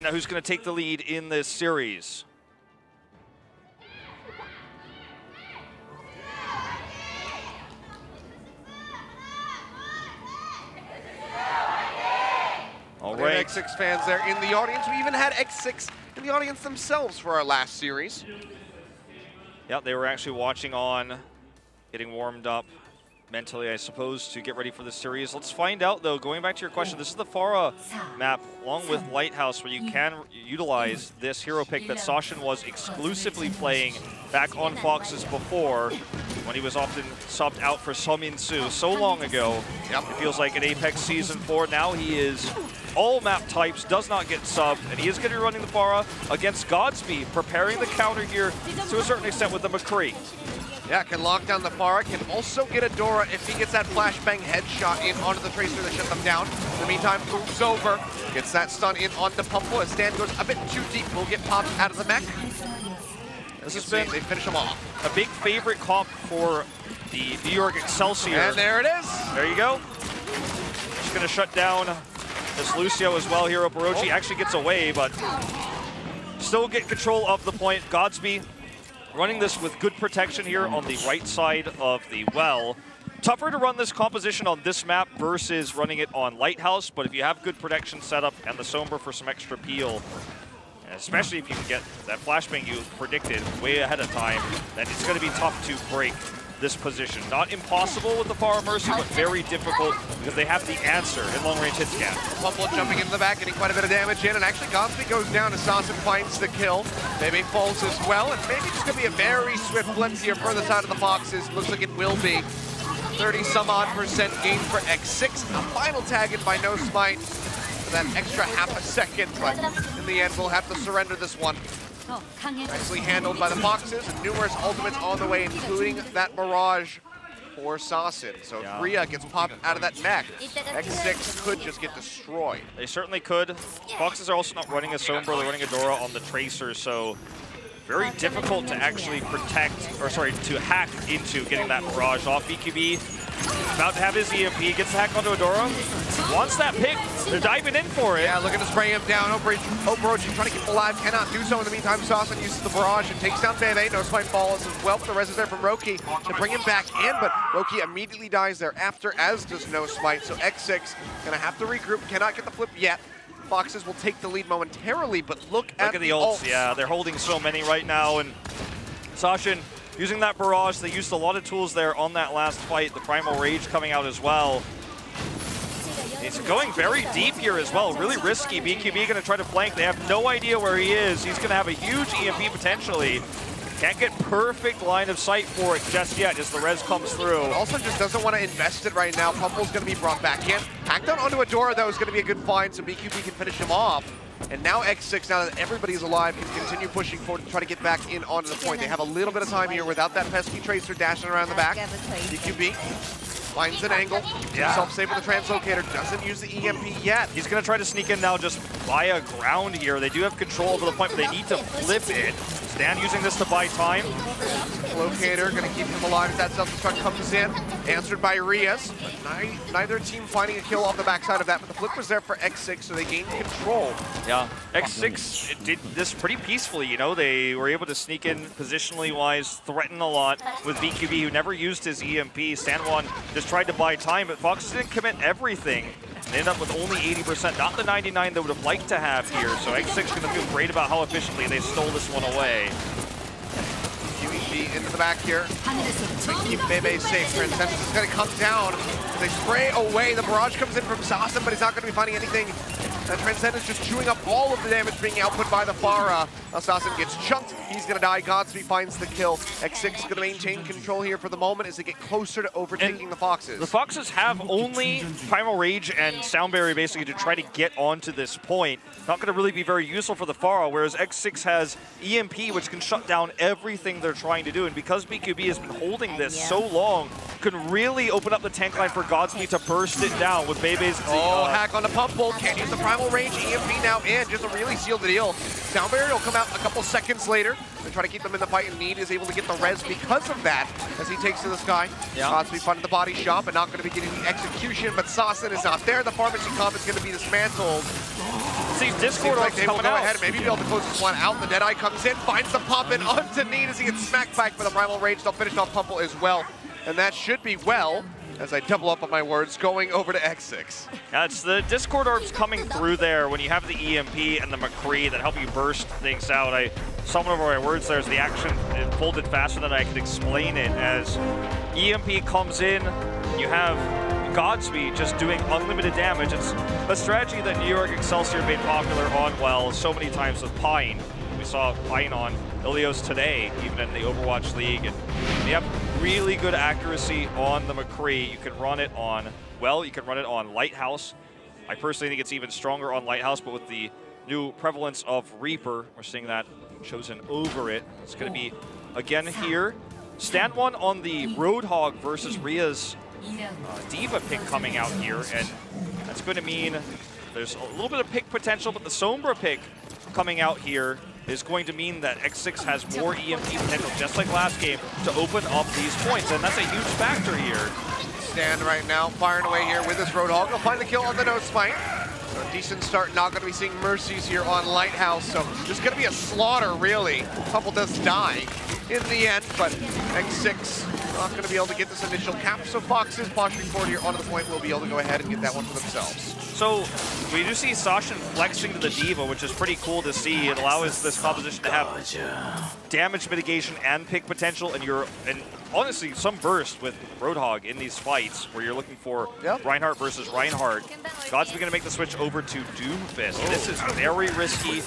Now who's going to take the lead in this series? All right. X6 fans there in the audience. We even had X6 in the audience themselves for our last series. Yeah, they were actually watching on, getting warmed up mentally, I suppose, to get ready for this series. Let's find out, though, going back to your question, this is the Farah map, along with Lighthouse, where you can utilize this hero pick that Sashin was exclusively playing back on Foxes before, when he was often subbed out for Seomin-soo so long ago. Yep. It feels like in Apex Season 4, now he is all map types, does not get subbed, and he is going to be running the Farah against Godspeed, preparing the counter here to a certain extent with the McCree. Yeah, can lock down the Farah, can also get a Dora if he gets that flashbang headshot in onto the Tracer to shut them down. In the meantime, moves over, gets that stun in onto Pumple. As Stan goes a bit too deep, will get popped out of the mech. This has been, they finish him off. A big favorite comp for the New York Excelsior. And there it is. There you go. Just going to shut down this Lucio as well here. Orochi actually gets away, but still get control of the point. Godspeed running this with good protection here on the right side of the well. Tougher to run this composition on this map versus running it on Lighthouse, but if you have good protection setup and the Sombra for some extra peel, especially if you can get that flashbang you predicted way ahead of time, then it's going to be tough to break this position. Not impossible with the Farah Mercy, but very difficult because they have the answer in long-range hit scan. Pumple jumping into the back, getting quite a bit of damage in, and actually Godspeed goes down. Assassin finds the kill. Maybe falls as well, and maybe it's going to be a very swift blitz here for the side of the Foxes. Looks like it will be. 30-some-odd% gain for X6. A final tag in by No Smite for that extra half a second, but in the end, we'll have to surrender this one. Nicely handled by the Foxes, and numerous ultimates on the way, including that Mirage for Sassin. So if Rhea gets popped out of that mech, X6 could just get destroyed. They certainly could. Foxes are also not running a Sombra, they're running a Dora on the Tracer, so very difficult to actually protect, or sorry, to hack into getting that Mirage off. BQB about to have his EMP, gets the hack onto Adora, wants that pick, they're diving in for it. Yeah, looking to spray him down. Overwatch trying to keep him alive, cannot do so. In the meantime, Sassin uses the barrage and takes down Bebe. No Smite falls as well, but the res is there from Roki to bring him back in, but Roki immediately dies thereafter, as does No Smite. So X6 gonna have to regroup, cannot get the flip yet. Foxes will take the lead momentarily, but look at the ults. Yeah, they're holding so many right now, and Sashin using that barrage. They used a lot of tools there on that last fight. The Primal Rage coming out as well. He's going very deep here as well, really risky. BQB going to try to flank. They have no idea where he is. He's going to have a huge EMP potentially. Can't get perfect line of sight for it just yet as the res comes through. Also just doesn't want to invest it right now. Pumple's going to be brought back in. Hacked down onto Adora, though, is going to be a good find, so BQB can finish him off. And now X6, now that everybody's alive, can continue pushing forward to try to get back in onto the point. They have a little bit of time here without that pesky Tracer dashing around the back. BQB finds an angle, self-save with the translocator, doesn't use the EMP yet. He's going to try to sneak in now just via ground here. They do have control over the point, but they need to flip it. Stan using this to buy time. Locator going to keep him alive as that self-destruct comes in, answered by Rias. Neither team finding a kill off the backside of that, but the flip was there for X6, so they gained control. Yeah, X6 did this pretty peacefully, you know. They were able to sneak in positionally wise, threaten a lot with BQB, who never used his EMP. Sanwon just tried to buy time, but Foxes didn't commit everything. They end up with only 80%, not the 99 they would have liked to have here. So X6 is going to feel great about how efficiently they stole this one away. QED into the back here. Keep Bebe safe. Transcendence is going to come down. They spray away. The barrage comes in from Sassin, but he's not going to be finding anything. Transcendence just chewing up all of the damage being output by the Farah. Assassin gets chunked. He's going to die. Godspeed finds the kill. X6 is going to maintain control here for the moment as they get closer to overtaking the Foxes. The Foxes have only Primal Rage and Soundberry basically to try to get onto this point. Not going to really be very useful for the Farah, whereas X6 has EMP, which can shut down everything they're trying to do. And because BQB has been holding this so long, can really open up the tank line for Godspeed to burst it down with Bebe's. Hack on the Pumple. Can't use the Primal Range. EMP now in. Just to really seal the deal. Soundberry will come out a couple seconds later and try to keep them in the fight, and Need is able to get the res because of that as he takes to the sky. Godspeed finding the body shot, but not going to be getting the execution. But Sassin is not there. The pharmacy comp is going to be dismantled. It's these Discord orbs they will coming go out. ahead and maybe be able to close this one out. The Deadeye comes in, finds the pop in onto Need as he gets smacked back for the Primal Rage. They'll finish off Pumple as well. And that should be well, as I double up on my words, going over to X6. Yeah, it's the Discord orbs coming through there when you have the EMP and the McCree that help you burst things out. I summoned over my words there as the action folded faster than I could explain it. As EMP comes in, you have Godspeed just doing unlimited damage. It's a strategy that New York Excelsior made popular on, well, so many times with Pine. We saw Pine on Achilios today, even in the Overwatch League. And you have really good accuracy on the McCree. You can run it on, well, you can run it on Lighthouse. I personally think it's even stronger on Lighthouse, but with the new prevalence of Reaper, we're seeing that chosen over it. It's going to be, again here, stand one on the Roadhog versus Rhea's Diva pick coming out here, and that's going to mean there's a little bit of pick potential, but the Sombra pick coming out here is going to mean that X6 has more EMP potential, just like last game, to open up these points, and that's a huge factor here. Stand right now, firing away here with this Roadhog. He'll find the kill on the nose spike. So a decent start, not going to be seeing mercies here on Lighthouse, so there's going to be a slaughter, really. Pumple does die in the end, but X6 not going to be able to get this initial cap, so Foxes posturing forward here onto the point will be able to go ahead and get that one for themselves. So we do see Sashin flexing to the Diva, which is pretty cool to see. It allows this composition to have damage mitigation and pick potential, and honestly some burst with Roadhog in these fights where you're looking for Reinhardt versus Reinhardt. Godspeed going to make the switch over to Doomfist. This is very risky.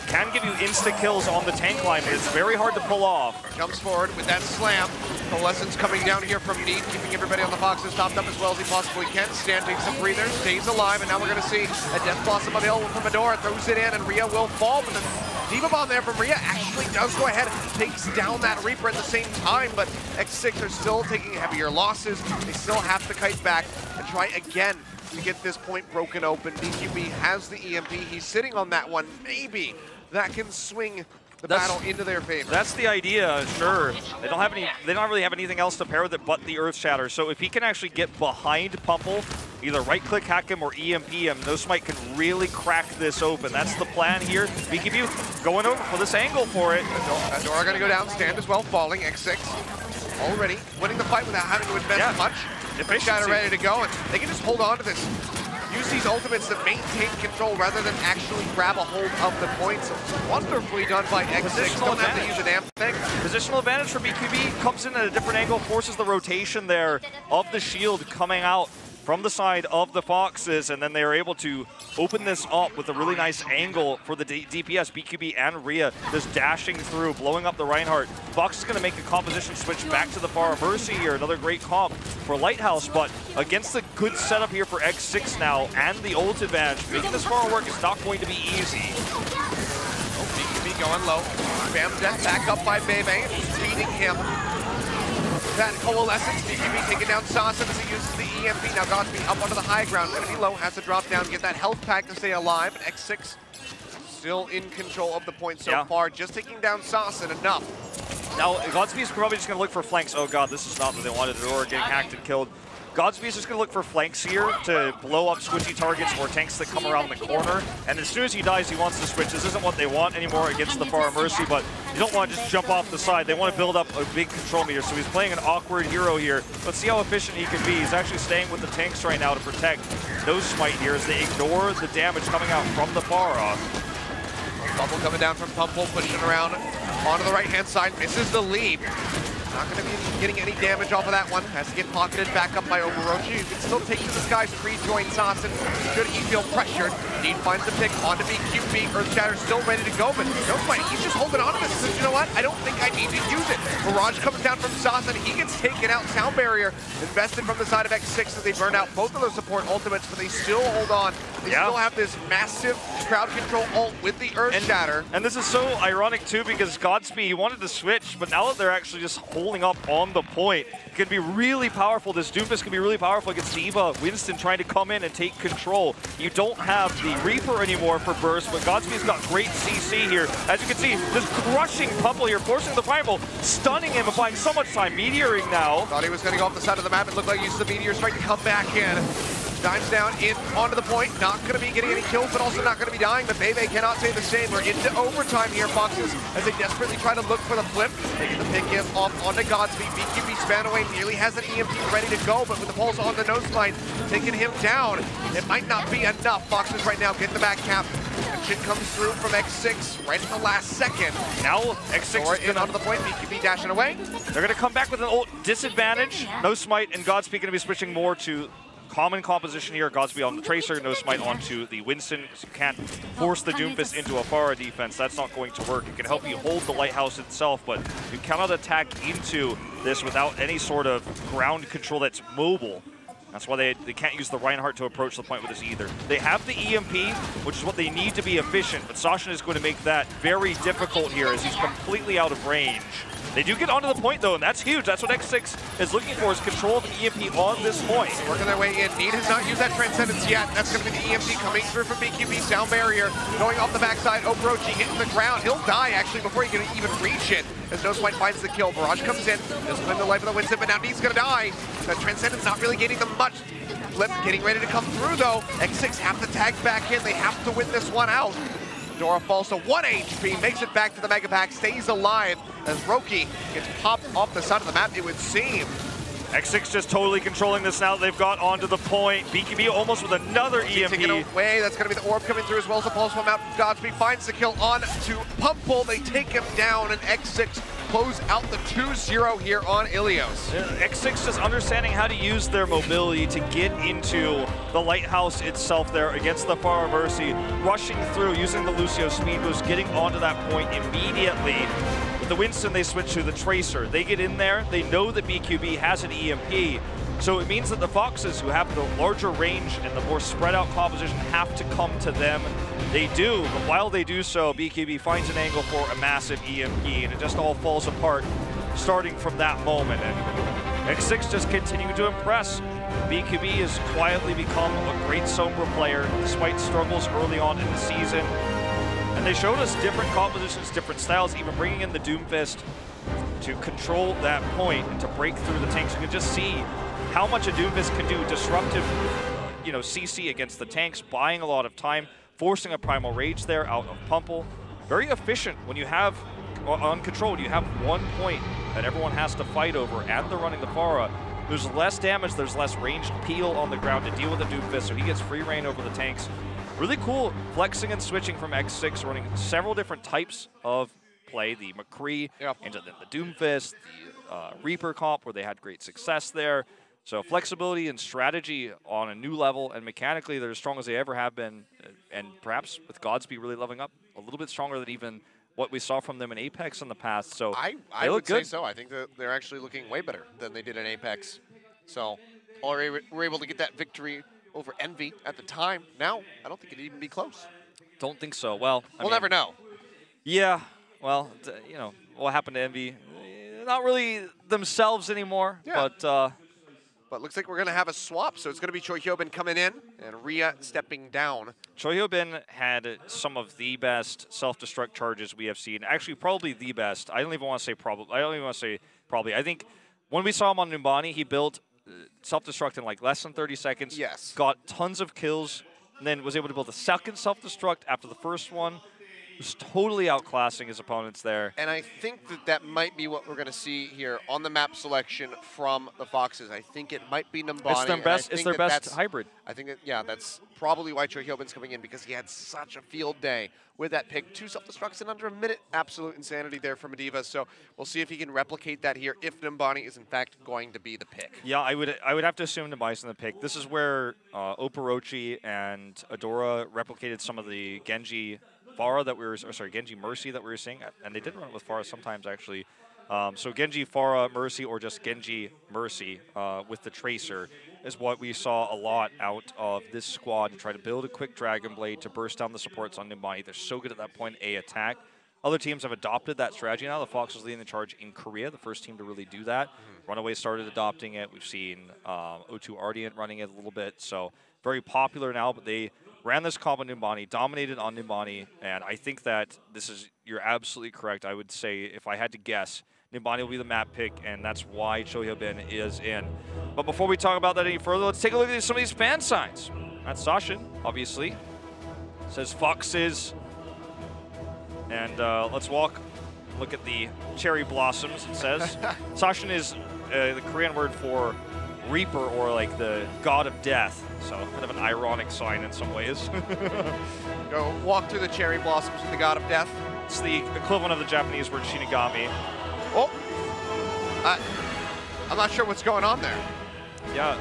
Can give you insta-kills on the tank line, but it's very hard to pull off. Comes forward with that slam. Coalescence coming down here from Need, keeping everybody on the Foxes topped up as well as he possibly can. Stan takes some breathers, stays alive, and now we're going to see a Death Blossom available from Medora, throws it in, and Rhea will fall. But the Diva Bomb there from Rhea actually does go ahead and takes down that Reaper at the same time, but X6 are still taking heavier losses. They still have to kite back and try again to get this point broken open. BQB has the EMP. He's sitting on that one. Maybe that can swing the battle into their favor. That's the idea, sure. They don't really have anything else to pair with it but the Earth Shatter. So if he can actually get behind Pumple, either right-click hack him or EMP him, No Smite can really crack this open. That's the plan here. BQB going over for this angle for it. Dora going to go down, Stand as well, falling. X6 already winning the fight without having to invest much. Efficiency. Shatter ready to go, and they can just hold on to this. Use these ultimates to maintain control rather than actually grab a hold of the points. Wonderfully done by X6. Don't have to use a damn thing. Positional advantage for BQB, comes in at a different angle, forces the rotation there of the shield coming out from the side of the Foxes, and then they are able to open this up with a really nice angle for the DPS. BQB and Rhea just dashing through, blowing up the Reinhardt. Fox is going to make a composition switch back to the Far Mercy here. Another great comp for Lighthouse, but against the good setup here for X6 now and the ult advantage, making this far work is not going to be easy. Oh, BQB going low. Bam death back up by Bebe, beating him. That Coalescence, BQB taking down Sasson as he uses the EMP. Now Godspeed up onto the high ground. Enemy low, has to drop down, get that health pack to stay alive. And X6 still in control of the point so far, just taking down Sasson enough. Now Godspeed's probably just going to look for flanks. Oh god, this is not what they wanted. Aurora getting hacked and killed. Godspeed's just going to look for flanks here to blow up squishy targets or tanks that come around the corner. And as soon as he dies, he wants to switch. This isn't what they want anymore against the Far Mercy, but you don't want to just jump off the side. They want to build up a big control meter. So he's playing an awkward hero here. Let's see how efficient he can be. He's actually staying with the tanks right now to protect No Smite here as they ignore the damage coming out from the Pharah. Bubble coming down from Pumple, pushing around onto the right-hand side, misses the leap. Not going to be getting any damage off of that one. Has to get pocketed back up by Overwatch. You can still take to the skies to rejoin Sasson. Should he feel pressured, Need finds the pick onto BQB. Earthshatter still ready to go, but no fight. He's just holding on to this. He says, you know what? I don't think I need to use it. Mirage comes down from Sasson. He gets taken out. Sound barrier invested from the side of X6 as they burn out both of those support ultimates, but they still hold on. They still have this massive crowd control ult with the Earthshatter. And this is so ironic too, because Godspeed, he wanted to switch, but now that they're actually just holding up on the point, it can be really powerful. This Doomfist can be really powerful against Diva. Winston trying to come in and take control. You don't have the Reaper anymore for burst, but Godspeed's got great CC here. As you can see, just crushing Pumple here, forcing the Primal, stunning him, applying so much time. Meteoring now. Thought he was going to go off the side of the map. It looked like he used the Meteor Strike to come back in. Dimes down in onto the point. Not going to be getting any kills, but also not going to be dying. But Bebe cannot say the same. We're into overtime here, Foxes, as they desperately try to look for the flip. They get the pick him off onto Godspeed. BQB span away, nearly has an EMP ready to go, but with the pulse on the nose line, taking him down. It might not be enough. Foxes right now getting the back cap. And shit comes through from X6 right at the last second. Now X6 is in onto the point. BQB dashing away. They're going to come back with an old disadvantage. No Smite and Godspeed going to be switching more to common composition here. Godspeed on the Tracer, no Smite onto the Winston, because you can't force the Doomfist into a Pharah defense. That's not going to work. It can help you hold the Lighthouse itself, but you cannot attack into this without any sort of ground control that's mobile. That's why they can't use the Reinhardt to approach the point with this either. They have the EMP, which is what they need to be efficient, but Sasha is going to make that very difficult here as he's completely out of range. They do get onto the point though, and that's huge. That's what X6 is looking for, is control of the EMP on this point. Working their way in. Need has not used that Transcendence yet. That's going to be the EMP coming through from BQB. Sound barrier going off the backside. Orochi hitting the ground. He'll die actually before he can even reach it. As Nosewine finds the kill. Barrage comes in. Doesn't win the life of the Winston, but now Need's going to die. That Transcendence not really gaining them much. Flip getting ready to come through though. X6 have to tag back in. They have to win this one out. Dora falls to 1 HP, makes it back to the Mega Pack, stays alive as Roki gets popped off the side of the map, it would seem. X6 just totally controlling this now that they've got onto the point. BQB almost with another EMP. Taking it away, that's going to be the orb coming through as well as the pulse from out. Godspeed finds the kill on to Pumple. They take him down, and X6 close out the 2-0 here on Achilios. X6 just understanding how to use their mobility to get into the Lighthouse itself there against the Pharah Mercy, rushing through, using the Lucio speed boost, getting onto that point immediately. With the Winston, they switch to the Tracer. They get in there, they know that BQB has an EMP, so it means that the Foxes, who have the larger range and the more spread out composition, have to come to them. They do, but while they do so, BQB finds an angle for a massive EMP, and it just all falls apart starting from that moment. And X6 just continue to impress. BQB has quietly become a great Sombra player, despite struggles early on in the season. And they showed us different compositions, different styles, even bringing in the Doomfist to control that point and to break through the tanks. You can just see how much a Doomfist can do, disruptive, CC against the tanks, buying a lot of time, forcing a Primal Rage there out of Pumple. Very efficient when you have, on control, you have 1 point that everyone has to fight over, and they're running the Pharah. There's less damage, there's less ranged peel on the ground to deal with the Doomfist, so he gets free reign over the tanks. Really cool flexing and switching from X6, running several different types of play. The McCree, into the Doomfist, the Reaper comp, where they had great success there. So flexibility and strategy on a new level, and mechanically they're as strong as they ever have been, and perhaps with Godspeed really leveling up, a little bit stronger than even what we saw from them in Apex in the past. So I would say so. I think that they're actually looking way better than they did in Apex. So already we're able to get that victory over Envy at the time. Now, I don't think it'd even be close. Don't think so. Well, we'll never know. Yeah, well, what happened to Envy? Not really themselves anymore, but looks like we're going to have a swap, so it's going to be Choi Hyobin coming in and Rhea stepping down. Choi Hyobin had some of the best self-destruct charges we have seen. Actually, probably the best. I don't even want to say probably. I don't even want to say probably. I think when we saw him on Numbani, he built self-destruct in like less than 30 seconds. Yes. Got tons of kills, and then was able to build a second self-destruct after the first one. Was totally outclassing his opponents there. And I think that might be what we're going to see here on the map selection from the Foxes. I think it might be Numbani. It's their best hybrid. I think that, that's probably why Choi Hyobin's coming in, because he had such a field day with that pick. 2 self-destructs in under a minute. Absolute insanity there from Mediva. So we'll see if he can replicate that here if Numbani is in fact going to be the pick. Yeah, I would have to assume Numbani's in the pick. This is where Oporochi and Adora replicated some of the Genji Pharah that we were, Genji Mercy that we were seeing, and they did run it with Pharah sometimes actually. So Genji Pharah Mercy, or just Genji Mercy with the Tracer, is what we saw a lot out of this squad to try to build a quick Dragon Blade to burst down the supports on Numbani. They're so good at that point A attack. Other teams have adopted that strategy now. The Fox was leading the charge in Korea, the first team to really do that. Runaway started adopting it. We've seen O2 Ardiant running it a little bit. So very popular now, but they ran this comp on Numbani, dominated on Numbani, and I think that you're absolutely correct. I would say, if I had to guess, Numbani will be the map pick, and that's why Choi Hyobin is in. But before we talk about that any further, let's take a look at some of these fan signs. That's Sashin, obviously. It says Foxes. And let's look at the cherry blossoms, it says. Sashin is the Korean word for reaper, or like the god of death. So kind of an ironic sign in some ways. Go walk through the cherry blossoms with the god of death. It's the equivalent of the Japanese word Shinigami. Oh, I'm not sure what's going on there. Yeah,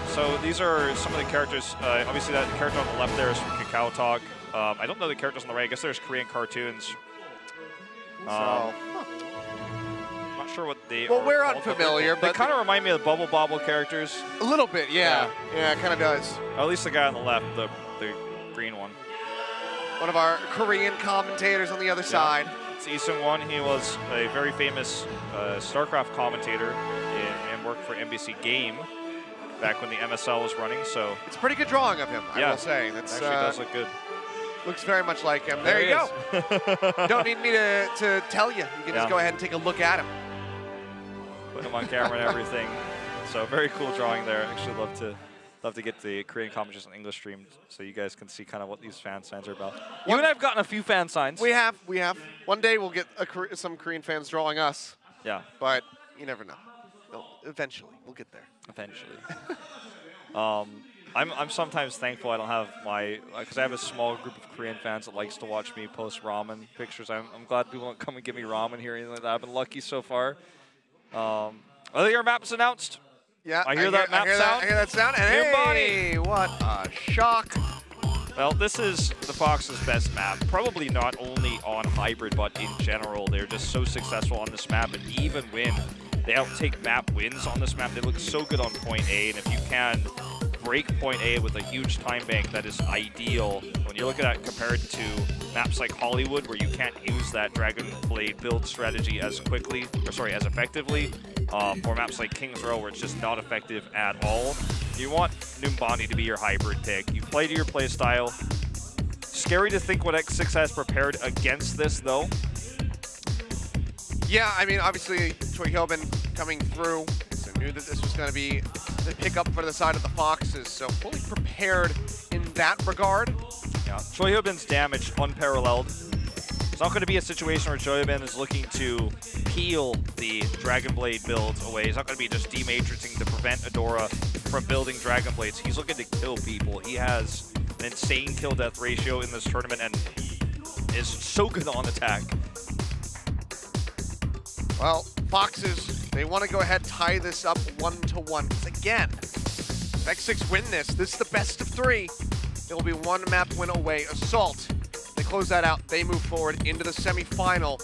so these are some of the characters. Obviously, that character on the left there is from Kakao Talk. I don't know the characters on the right. I guess there's Korean cartoons. I'm not sure what they are. Well, we're unfamiliar, but but they kind of remind me of the Bubble Bobble characters. A little bit, yeah. Yeah, it kind of does. Or at least the guy on the left, the green one. One of our Korean commentators on the other side. It's Lee Seung-won. He was a very famous StarCraft commentator and worked for NBC Game back when the MSL was running. So it's a pretty good drawing of him, I will say. That's actually does look good. Looks very much like him. There you go. Don't need me to tell you. You can just go ahead and take a look at him. Put him on camera and everything. So very cool drawing there. Actually love to get the Korean commentaries on English streamed so you guys can see kind of what these fan signs are about. You and I have gotten a few fan signs. We have. One day we'll get some Korean fans drawing us. Yeah. But you never know. Eventually, we'll get there. Eventually. I'm sometimes thankful I don't have because I have a small group of Korean fans that likes to watch me post ramen pictures. I'm glad people don't come and give me ramen here or anything like that. I've been lucky so far. Your map's announced. Yeah, I hear that map sound. I hear that sound. And hey, what a shock. Well, this is the Fox's best map. Probably not only on hybrid, but in general. They're just so successful on this map, and even when they outtake map wins on this map, they look so good on point A, and if you can break point A with a huge time bank, that is ideal. When you look at that compared to maps like Hollywood, where you can't use that Dragon Blade build strategy as effectively, or maps like King's Row, where it's just not effective at all. You want Numbani to be your hybrid pick. You play to your play style. Scary to think what X6 has prepared against this, though. Yeah, I mean, obviously, Choi Hyobin coming through, so knew that this was going to be the pickup for the side of the Foxes, so fully prepared in that regard. Yeah, Choi Hyobin's damage unparalleled. It's not going to be a situation where Choi Hyobin is looking to peel the Dragon Blade builds away. He's not going to be just dematrixing to prevent Adora from building Dragon Blades. He's looking to kill people. He has an insane kill-death ratio in this tournament and is so good on attack. Well, Foxes, they want to go ahead and tie this up 1-1. Because again, if X6 win this is the best of 3. It will be one map win away. Assault, they close that out. They move forward into the semifinal.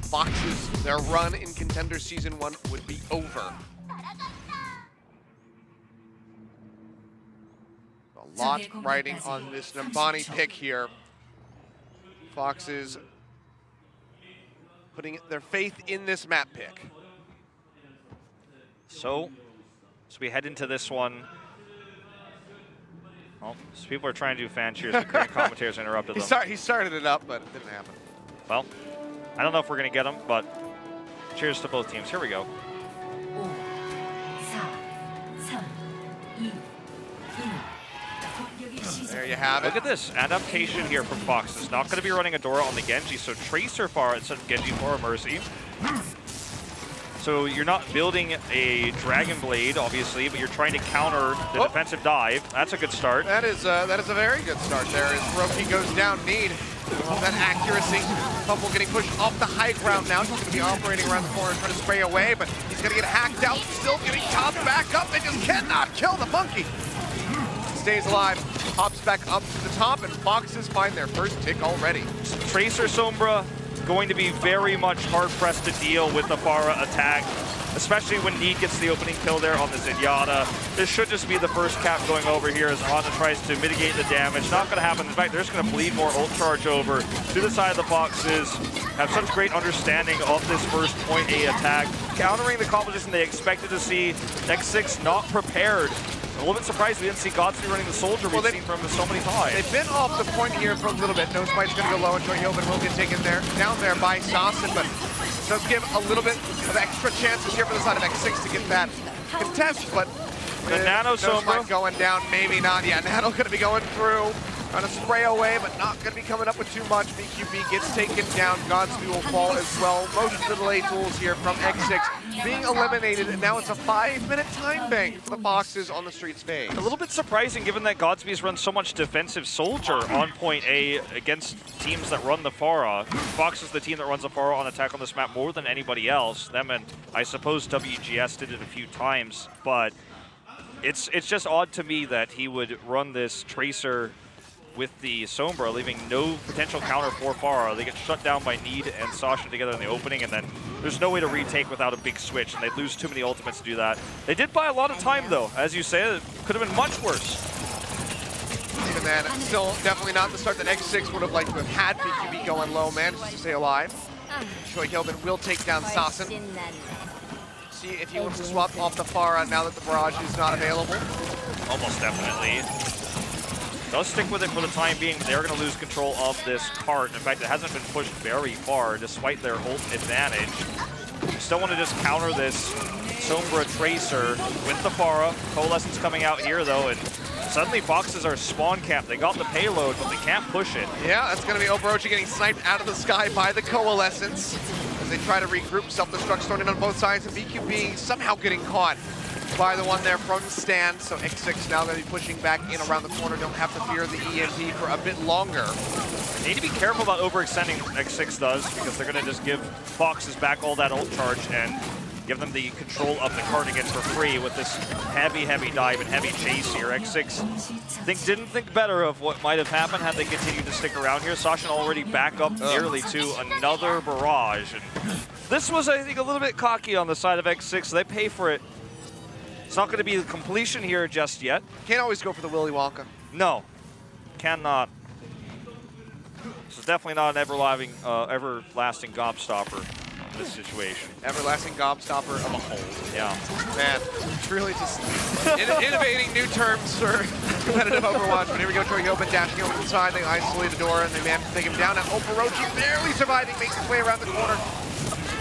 Foxes, their run in Contenders Season 1 would be over. A lot riding on this Numbani pick here. Foxes putting their faith in this map pick. So we head into this one. Well, so people are trying to do fan cheers, but Korean commentators interrupted them. He started it up, but it didn't happen. Well, I don't know if we're going to get them, but cheers to both teams. Here we go. 5, 4, 3, 2, 1. There you have it. Look at this adaptation here from Fox. It's not going to be running Adora on the Genji, so Tracer Far instead of Genji for Mercy. So you're not building a Dragon Blade, obviously, but you're trying to counter the defensive dive. That's a good start. That is a very good start there as Roki goes down. Need that accuracy. Fumble getting pushed off the high ground now. He's going to be operating around the corner trying to spray away, but he's going to get hacked out. Still getting topped back up. They just cannot kill the monkey. Stays alive, hops back up to the top, and Foxes find their first tick already. Tracer Sombra going to be very much hard-pressed to deal with the Pharah attack, especially when Need gets the opening kill there on the Zenyatta. This should just be the first cap going over here as Honda tries to mitigate the damage. Not going to happen. In fact, they're just going to bleed more ult charge over to the side of the Foxes. Have such great understanding of this first point A attack, countering the composition they expected to see. X6 not prepared. A little bit surprised we didn't see Godspeed running the Soldier we've seen from him so many times. They've been off the point here for a little bit. Nosebite's going to go low, and Choi Hyobin will get taken down there by Sasson, but does give a little bit of extra chances here for the side of X6 to get that contest, but the Nano Sombra going down, maybe not. Yeah, Nano going to be going through. Trying to spray away, but not going to be coming up with too much. BQB gets taken down. Godspeed will fall as well. Most of the delay tools here from X6 being eliminated, and now it's a 5-minute time bank for the Foxes on the street phase. A little bit surprising given that Godspeed's run so much defensive soldier on point A against teams that run the Pharah. Fox is the team that runs the Pharah on attack on this map more than anybody else. Them and I suppose WGS did it a few times, but it's just odd to me that he would run this Tracer with the Sombra, leaving no potential counter for Pharah. They get shut down by Need and Sasha together in the opening, and then there's no way to retake without a big switch, and they'd lose too many ultimates to do that. They did buy a lot of time, though. As you say, it could have been much worse. Even then, still definitely not the start that X6 would have liked to have had. BQB going low, manages to stay alive. Choi Hyobin will take down Sassen. See if he wants to swap off the Pharah now that the barrage is not available. Almost definitely. Does stick with it for the time being. They're going to lose control of this cart. In fact, it hasn't been pushed very far despite their ult advantage. Still want to just counter this Sombra Tracer with the Pharah. Coalescence coming out here, though, and suddenly Foxes are spawn camped. They got the payload, but they can't push it. Yeah, that's going to be Overwatch getting sniped out of the sky by the Coalescence as they try to regroup. Self-destruct thrown in on both sides, and BQB somehow getting caught by the one there from Stan. So X6 now going to be pushing back in around the corner. Don't have to fear the EMP for a bit longer. They need to be careful about overextending, X6 does, because they're going to just give Foxes back all that ult charge and give them the control of the cart again for free with this heavy dive and heavy chase here. X6 didn't think better of what might have happened had they continued to stick around here. Sasha already back up nearly to another barrage. And this was, I think, a little bit cocky on the side of X6. So they pay for it. It's not going to be the completion here just yet. Can't always go for the Willy Wonka. No, cannot. This is definitely not an everlasting gobstopper in this situation. Everlasting gobstopper of a hole. Yeah. Man, it's really just innovating new terms for competitive Overwatch. But here we go, Choi Hyobin dashing over to the side. They isolate the door and they manage to take him down. Now Overwatch barely surviving, makes his way around the corner.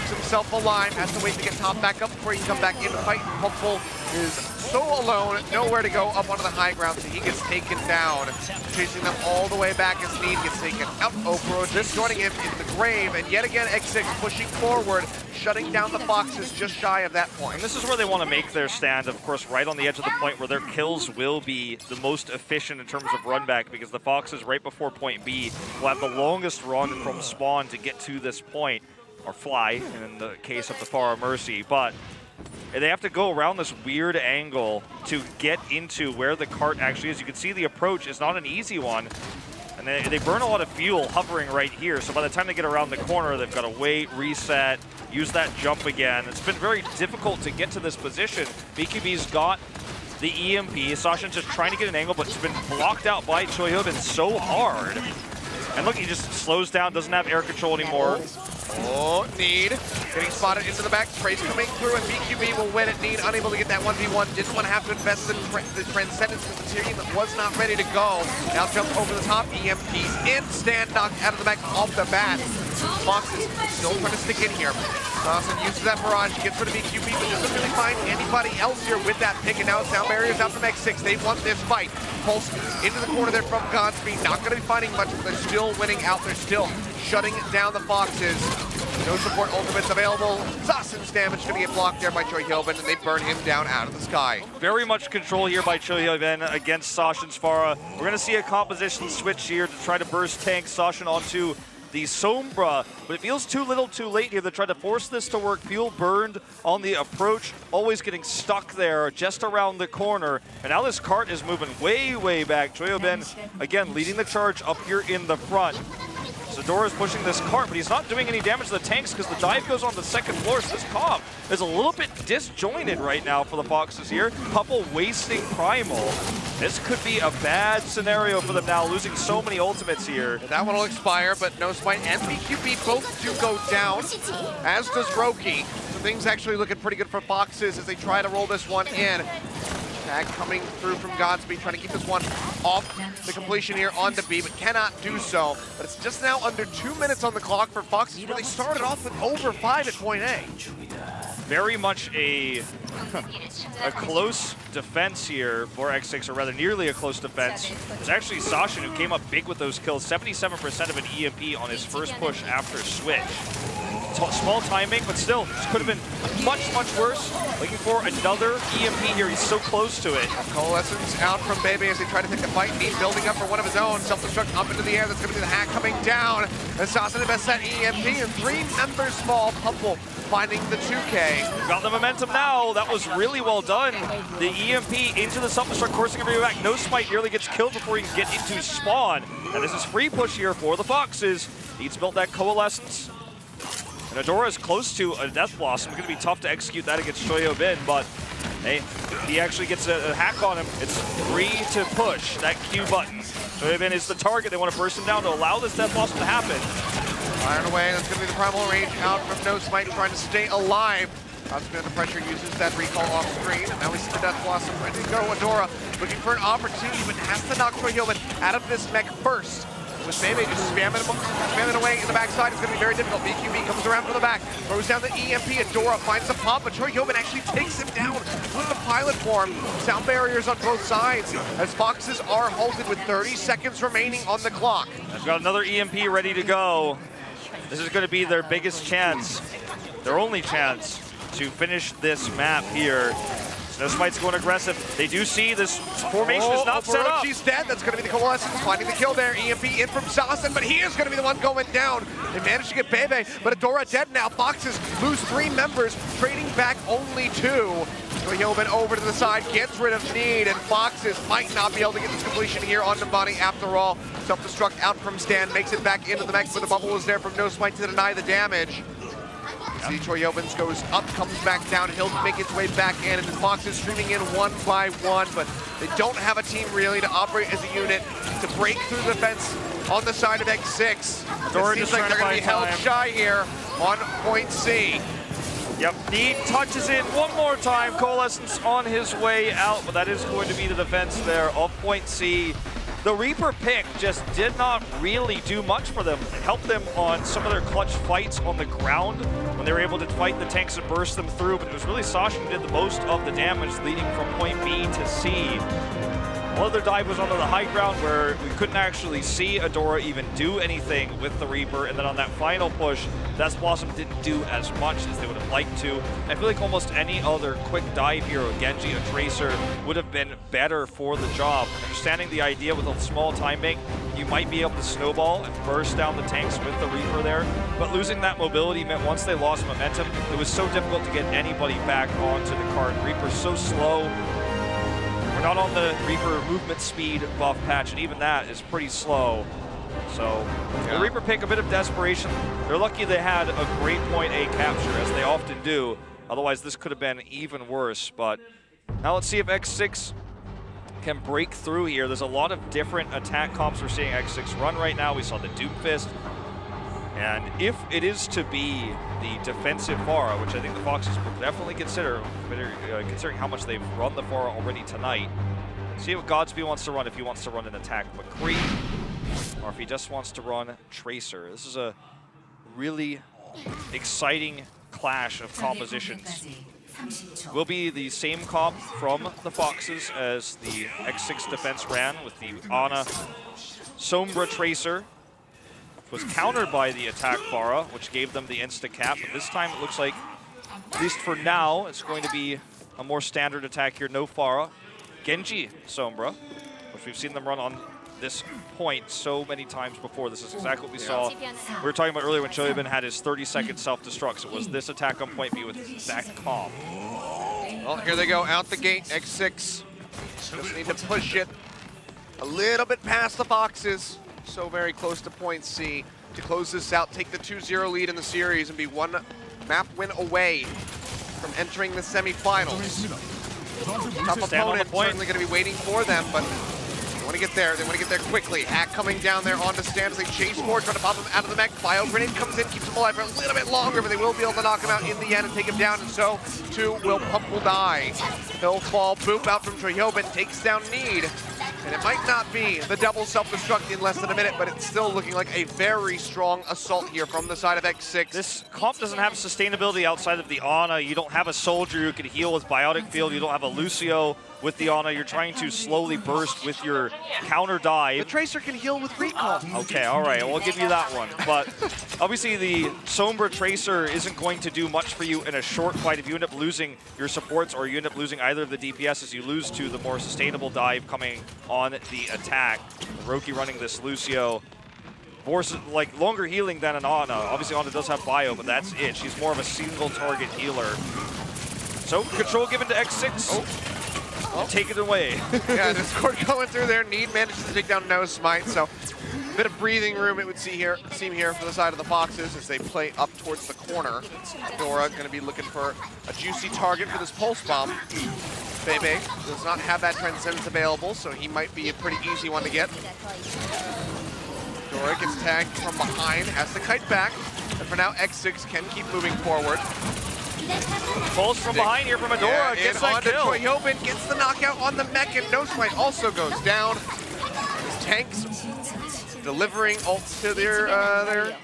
Himself alive, has to wait to get top back up before he can come back in the fight. Hopeful is so alone, nowhere to go up onto the high ground, so he gets taken down. Chasing them all the way back as Need gets taken out. Overwatch just joining him in the grave, and yet again X6 pushing forward, shutting down the Foxes just shy of that point. And this is where they want to make their stand, of course, right on the edge of the point where their kills will be the most efficient in terms of run back, because the Foxes right before point B will have the longest run from spawn to get to this point. Or fly, in the case of the Pharah Mercy, but they have to go around this weird angle to get into where the cart actually is. You can see the approach is not an easy one, and they burn a lot of fuel hovering right here, so by the time they get around the corner, they've got to wait, reset, use that jump again. It's been very difficult to get to this position. BQB's got the EMP. Sasha's just trying to get an angle, but it's been blocked out by Choi Hyobin so hard. And look, he just slows down, doesn't have air control anymore. Oh, Need getting spotted into the back. Trace coming through, and BQB will win it. Need unable to get that 1v1. Didn't want to have to invest in the Transcendence because the team was not ready to go. Now jump over the top. EMPs in. Stan knocked out of the back off the bat. Foxes still trying to stick in here. Dawson uses that barrage, gets rid of BQB, but doesn't really find anybody else here with that pick. And now sound barriers out from X6. They won this fight. Pulse into the corner there from Godspeed. Not going to be finding much, but they're still winning out. They're still shutting down the Foxes. No support ultimates available. Sassen's damage going to get blocked there by Choi Hyobin, and they burn him down out of the sky. Very much control here by Choi Hyobin against Sashan's Pharah. We're going to see a composition switch here to try to burst tank Sashan onto the Sombra, but it feels too little too late here. They tried to force this to work. Fuel burned on the approach, always getting stuck there just around the corner. And now this cart is moving way back. Choi Hyobin, again, leading the charge up here in the front. Zadora is pushing this cart, but he's not doing any damage to the tanks because the dive goes on the second floor. So this comp is a little bit disjointed right now for the Foxes here. Couple wasting Primal. This could be a bad scenario for them now, losing so many ultimates here. That one will expire, but no Smite and BQB both do go down, as does Roki. So things actually looking pretty good for Foxes as they try to roll this one in. Tag coming through from Godspeed, trying to keep this one off the completion here onto B, but cannot do so. But it's just now under 2 minutes on the clock for Foxes, where they started off with over 5 at point A. Very much a close defense here for X6, or rather nearly a close defense. It was actually Sasha who came up big with those kills, 77% of an EMP on his first push after switch. Small timing, but still, this could have been much, much worse. Looking for another EMP here. He's so close to it. Coalescence out from Bebe as they try to take the fight. Need building up for one of his own. Self-destruct up into the air. That's going to be the hack coming down. Assassin invests that EMP, and 3 members fall. Pumple finding the 2K. Got the momentum now. That was really well done. The EMP into the self-destruct, coursing everybody back. No Smite nearly gets killed before he can get into spawn. And this is free push here for the Foxes. Needs to build that Coalescence. And Adora is close to a Death Blossom. It's going to be tough to execute that against Shoyobin, but hey, he actually gets a hack on him. It's free to push that Q button. Shoyobin is the target. They want to burst him down to allow this Death Blossom to happen. Firing away. That's going to be the primal range out from No Smite, trying to stay alive. Godspeed under pressure, uses that recall off screen. And now we see the Death Blossom ready to go. Adora looking for an opportunity, but has to knock Shoyobin out of this mech first. With Bebe just spamming away in the backside, it's going to be very difficult. BQB comes around from the back, throws down the EMP. Adora finds the pop, but Shoyobin actually takes him down with the pilot form. Sound barriers on both sides as Foxes are halted with 30 seconds remaining on the clock. They've got another EMP ready to go. This is going to be their biggest chance, their only chance to finish this map here. No Smite's going aggressive. They do see this formation is not set up. She's dead. That's going to be the Coalescence finding the kill there. EMP in from Sassen, but he is going to be the one going down. They managed to get Bebe, but Adora dead now. Foxes lose 3 members, trading back only 2. Shoyobin over to the side, gets rid of Need, and Foxes might not be able to get this completion here on Nambani after all. Self-destruct out from Stan, makes it back into the mech, but the bubble is there from No Smite to deny the damage. See Shoyobin goes up, comes back down, he'll make its way back in, and the Foxes streaming in 1 by 1, but they don't have a team really to operate as a unit to break through the defense on the side of X6. It seems like they're going to be held shy here on point C. Yep, Need touches in one more time. Coalescence on his way out, but that is going to be the defense there of point C. The Reaper pick just did not really do much for them. It helped them on some of their clutch fights on the ground when they were able to fight the tanks and burst them through, but it was really Sasha who did the most of the damage, leading from point B to C. One other dive was onto the high ground where we couldn't actually see Adora even do anything with the Reaper, and then on that final push, Death Blossom didn't do as much as they would have liked to. I feel like almost any other quick dive hero, Genji, a Tracer, would have been better for the job. Understanding the idea with a small timing, you might be able to snowball and burst down the tanks with the Reaper there, but losing that mobility meant once they lost momentum, it was so difficult to get anybody back onto the card. Reaper's so slow. We're not on the Reaper movement speed buff patch, and even that is pretty slow. So the Reaper pick, a bit of desperation. They're lucky they had a great point A capture, as they often do. Otherwise, this could have been even worse. But now let's see if X6 can break through here. There's a lot of different attack comps we're seeing X6 run right now. We saw the Doomfist. And if it is to be the defensive Pharah, which I think the Foxes will definitely consider, considering how much they've run the Pharah already tonight, see what Godspeed wants to run, if he wants to run an attack McCree, or if he just wants to run Tracer. This is a really exciting clash of compositions. Will be the same comp from the Foxes as the X6 defense ran with the Ana Sombra Tracer. Was countered by the attack Pharah, which gave them the insta-cap, but this time it looks like, at least for now, it's going to be a more standard attack here. No Pharah. Genji Sombra, which we've seen them run on this point so many times before. This is exactly what we saw. We were talking about earlier when Shoyobin had his 30-second self-destruct. So it was this attack on point B with that comp. Well, here they go out the gate. X6 just need to push it a little bit past the Foxes. So very close to point C to close this out, take the 2-0 lead in the series, and be 1 map win away from entering the semifinals. Tough opponent, certainly going to be waiting for them, but they want to get there. They want to get there quickly. Hack coming down there onto Stan as they chase forward, trying to pop him out of the mech. Bio Grenade comes in, keeps him alive for a little bit longer, but they will be able to knock him out in the end and take him down, and so too will Pump will die. He'll fall. Boop out from Shoyobin, takes down Need. And it might not be the double self-destruct in less than a minute, but it's still looking like a very strong assault here from the side of X6. This comp doesn't have sustainability outside of the Ana. You don't have a soldier who can heal with Biotic Field. You don't have a Lucio with the Ana. You're trying to slowly burst with your counter dive. The Tracer can heal with recall. Okay, all right, we'll give you that one. But obviously the Sombra Tracer isn't going to do much for you in a short fight. If you end up losing your supports or you end up losing either of the DPSs, you lose to the more sustainable dive coming on the attack. Roki running this Lucio. More, like, longer healing than an Ana. Obviously Ana does have bio, but that's it. She's more of a single target healer. So control given to X6. Oh. Take it away. Yeah, Discord going through there. Need manages to take down No Smite, so a bit of breathing room it would seem here for the side of the Foxes as they play up towards the corner. Dora going to be looking for a juicy target for this Pulse Bomb. Bebe does not have that Transcendence available, so he might be a pretty easy one to get. Dora gets tagged from behind, has the kite back, and for now X6 can keep moving forward. Pulse from behind here from Adora, gets that kill. Choyobin gets the knockout on the mech, and No Smite also goes down. His tanks delivering ults to their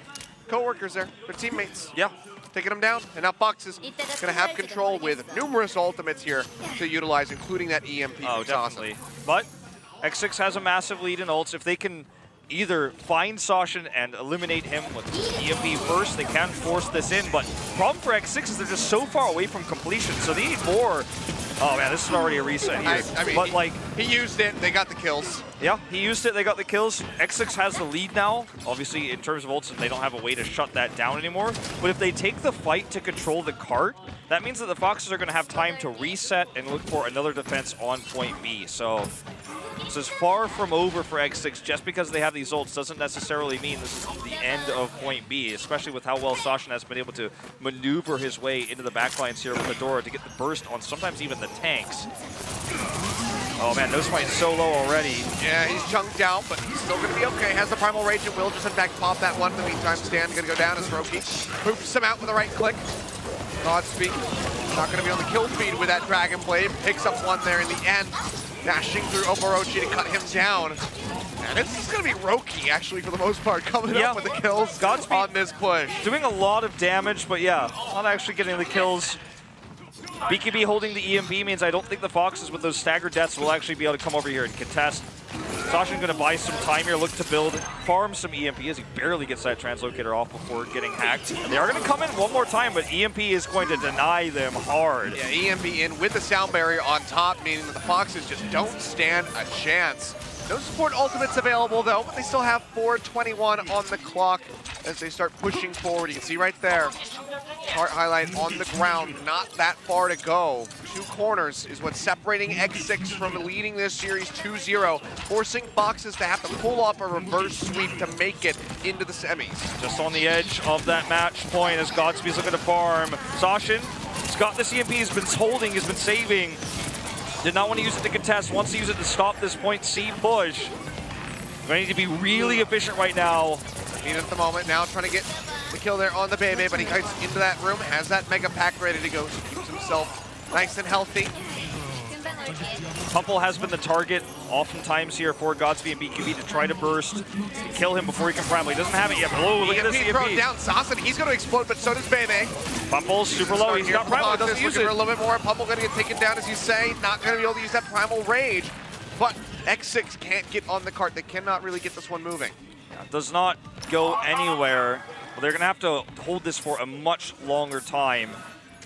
co-workers there, their teammates. Yeah. Taking them down, and now Fox is going to have control with numerous ultimates here to utilize, including that EMP. Oh, definitely. Awesome. But X6 has a massive lead in ults. If they can either find Sashin and eliminate him with EMP first, they can force this in, but problem for X6 is they're just so far away from completion, so they need more. Oh man, this is already a reset here. I mean, but he used it, they got the kills. Yeah, he used it, they got the kills. X6 has the lead now. Obviously, in terms of ults, they don't have a way to shut that down anymore. But if they take the fight to control the cart, that means that the Foxes are going to have time to reset and look for another defense on point B. So this is far from over for X6. Just because they have these ults doesn't necessarily mean this is the end of point B, especially with how well Sashin has been able to maneuver his way into the backlines here with Adora to get the burst on sometimes even the tanks. Oh man, No Smite is so low already. Yeah, he's chunked out, but he's still going to be okay. Has the Primal Rage and will just in fact pop that one. In the meantime, Stan going to go down as Roki hoops him out with the right click. Godspeed not going to be on the kill feed with that Dragon Blade. Picks up one there in the end. Dashing through Overwatch to cut him down. And it's going to be Roki, actually, for the most part, coming up with the kills Godspeed on this push. Doing a lot of damage, but yeah, not actually getting the kills. BKB holding the EMP means I don't think the Foxes with those staggered deaths will actually be able to come over here and contest. Sashin going to buy some time here, look to build, farm some EMP as he barely gets that translocator off before getting hacked. And they are going to come in one more time, but EMP is going to deny them hard. Yeah, EMP in with the sound barrier on top, meaning that the Foxes just don't stand a chance. No support ultimates available though, but they still have 4:21 on the clock as they start pushing forward. You can see right there, chart highlight on the ground, not that far to go. 2 corners is what's separating X6 from leading this series 2-0, forcing Foxes to have to pull off a reverse sweep to make it into the semis. Just on the edge of that match point as Godspeed's looking to farm. Sashin, he's got this EMP, he's been holding, he's been saving. Did not want to use it to contest, wants to use it to stop this point C push. Going to need to be really efficient right now. Need it at the moment, now trying to get the kill there on the Bebe, but he kites into that room, has that Mega Pack ready to go, so keeps himself nice and healthy. Pumple has been the target oftentimes here for Godspeed and BQB to try to burst, to kill him before he can primal. He doesn't have it yet, but oh, look at this EMP. Thrown down, Sassin, he's going to explode, but so does Bebe. Pumple's super low, he's got primal, doesn't use it. For a little bit more, Pumple going to get taken down, as you say, not going to be able to use that Primal Rage, but X6 can't get on the cart. They cannot really get this one moving. Yeah, does not go anywhere. Well, they're going to have to hold this for a much longer time.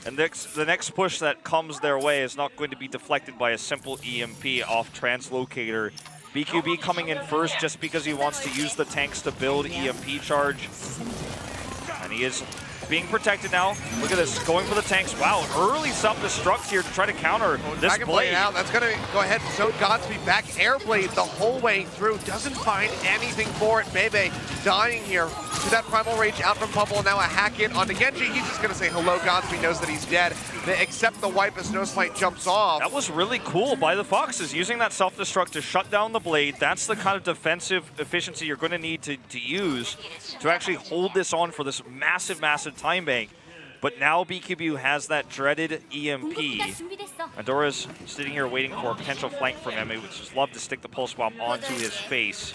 And the next push that comes their way is not going to be deflected by a simple EMP off Translocator. BQB coming in first just because he wants to use the tanks to build EMP charge. And he is being protected now. Look at this, going for the tanks. Wow, early self-destruct here to try to counter this blade. Out. That's going to go ahead and so Godspeed back Airblade the whole way through. Doesn't find anything for it. Bebe dying here to that Primal Rage out from Pumple. Now a hack in onto Genji. He's just going to say hello. Godspeed knows that he's dead. They accept the wipe as No Smite jumps off. That was really cool by the Foxes, using that self-destruct to shut down the blade. That's the kind of defensive efficiency you're going to need to use to actually hold this on for this massive, massive time bank. But now BQB has that dreaded EMP. Adora's sitting here waiting for a potential flank from him. He would just love to stick the pulse bomb onto his face.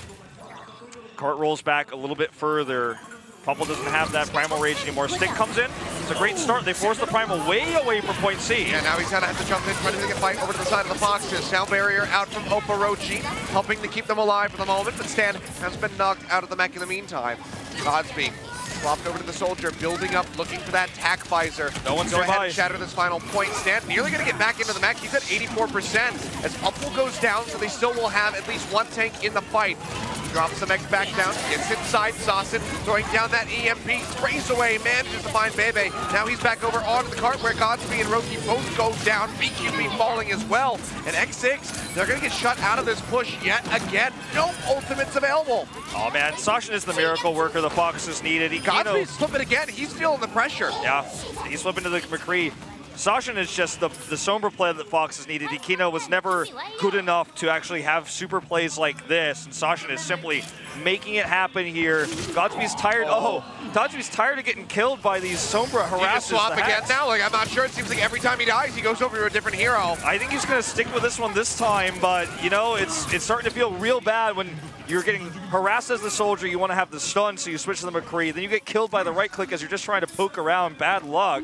Cart rolls back a little bit further. Pumple doesn't have that Primal Rage anymore. Stick comes in. It's a great start. They force the Primal way away from point C. Yeah, now he's gonna have to jump in, trying to take a fight over to the side of the Foxes. Sound barrier out from Oporochi, helping to keep them alive for the moment, but Stan has been knocked out of the mech in the meantime. Godspeed swapped over to the Soldier, building up, looking for that tack visor. No one's go ahead nearby. and shatter this final point. Stan nearly gonna get back into the mech. He's at 84%. As Pumple goes down, so they still will have at least one tank in the fight. Drops the mech back down, gets inside Saucin, throwing down that EMP, sprays away, manages to find Bebe. Now he's back over onto the cart where Godspeed and Roki both go down. BQB falling as well. And X6, they're gonna get shut out of this push yet again. No ultimates available. Oh man, Sashin is the miracle worker the Foxes needed. Godspeed's slipping again, he's feeling the pressure. Yeah, he's flipping to the McCree. Sashin is just the Sombra play that Foxes needed. Ikino was never good enough to actually have super plays like this, and Sashin is simply making it happen here. Godspeed's tired. Oh, Godspeed's tired of getting killed by these Sombra harassers. He can swap again now. Like, I'm not sure. It seems like every time he dies, he goes over to a different hero. I think he's going to stick with this one this time, but you know, it's starting to feel real bad when you're getting harassed as the Soldier. You want to have the stun, so you switch to the McCree. Then you get killed by the right click as you're just trying to poke around. Bad luck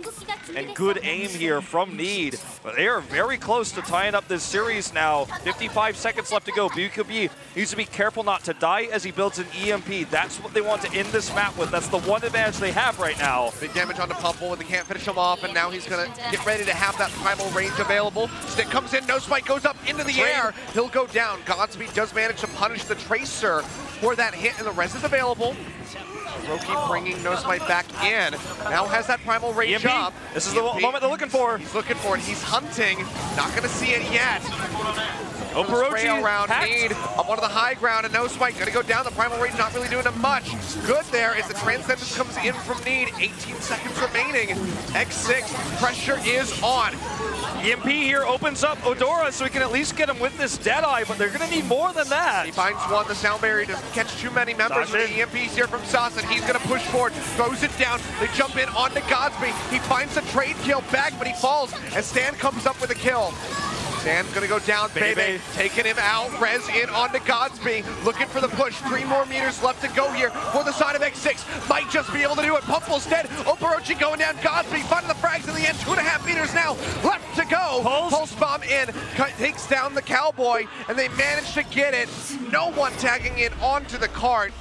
and good aim here from Need. But they are very close to tying up this series now. 55 seconds left to go. BQB needs to be careful not to die as he builds an EMP. That's what they want to end this map with. That's the one advantage they have right now. Big damage onto Pumple, and they can't finish him off, and now he's going to get ready to have that Primal range available. Stick comes in, no spike, goes up into the air. He'll go down. Godspeed does manage to punish the Tracer for that hit, and the res is available. Roki bringing No Smite back in. Now has that Primal range up. This is the moment they're looking for. He's looking for it. He's hunting. Not going to see it yet. Oporochi around Need up onto the high ground, and No Spike gonna go down. The Primal Rage not really doing him much. Good there as the Transcendence comes in from Need. 18 seconds remaining. X6, pressure is on. EMP here opens up Odora so he can at least get him with this Deadeye, but they're gonna need more than that. He finds one. The sound barrier doesn't catch too many members. The EMP's here from Saucin. He's gonna push forward, throws it down. They jump in onto Godspeed. He finds the trade kill back, but he falls as Stan comes up with a kill. Stan's gonna go down, Bebe, taking him out, res in onto Godspeed, looking for the push, 3 more meters left to go here for the side of X6, might just be able to do it, Pumple's dead, Oporochi going down, Godspeed finding the frags in the end, 2.5 meters now, left to go, Pulse bomb in, takes down the Cowboy, and they manage to get it, no one tagging in onto the cart.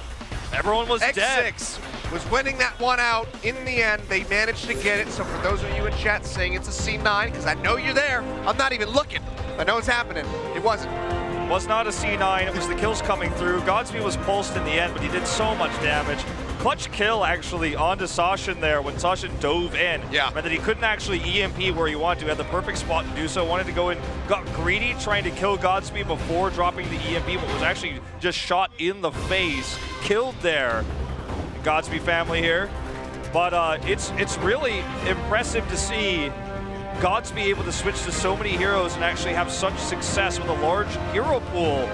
Everyone was dead. X6 was winning that one out. In the end, they managed to get it. So for those of you in chat saying it's a C9, because I know you're there, I'm not even looking. I know it's happening. It wasn't. It was not a C9. It was the kills coming through. Godspeed was pulsed in the end, but he did so much damage. Clutch kill actually onto Sashin there when Sashin dove in. Yeah. Meant that he couldn't actually EMP where he wanted to. He had the perfect spot to do so. Wanted to go in, got greedy trying to kill Godspeed before dropping the EMP, but was actually just shot in the face. Killed there. Godspeed family here. But it's really impressive to see Godspeed able to switch to so many heroes and actually have such success with a large hero pool.